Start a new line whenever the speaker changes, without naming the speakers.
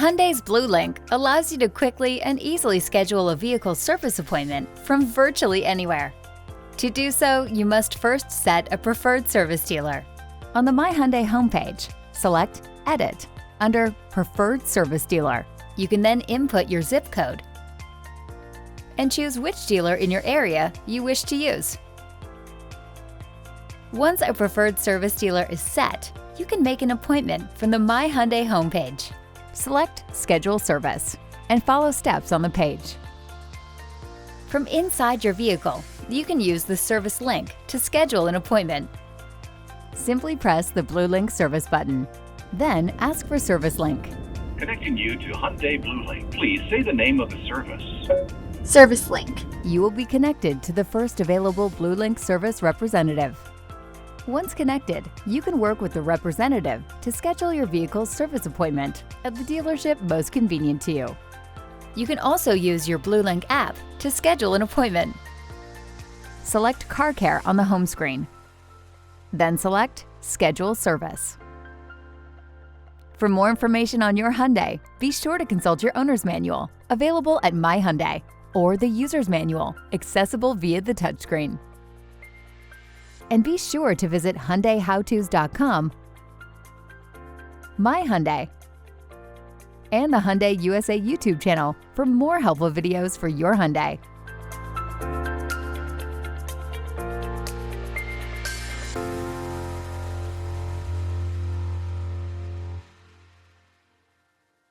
Hyundai's Bluelink allows you to quickly and easily schedule a vehicle service appointment from virtually anywhere. To do so, you must first set a preferred service dealer. On the My Hyundai homepage, select Edit under Preferred Service Dealer. You can then input your zip code and choose which dealer in your area you wish to use. Once a preferred service dealer is set, you can make an appointment from the My Hyundai homepage. Select Schedule Service and follow steps on the page. From inside your vehicle, you can use the service link to schedule an appointment. Simply press the Bluelink service button, then ask for service link.
Connecting you to Hyundai Bluelink. Please say the name of the service.
Service link.
You will be connected to the first available Bluelink service representative. Once connected, you can work with the representative to schedule your vehicle's service appointment at the dealership most convenient to you. You can also use your Bluelink app to schedule an appointment. Select Car Care on the home screen. Then select Schedule Service. For more information on your Hyundai, be sure to consult your owner's manual, available at My Hyundai, or the user's manual, accessible via the touchscreen. And be sure to visit HyundaiHowTos.com, My Hyundai, and the HyundaiUSA YouTube channel for more helpful videos for your Hyundai.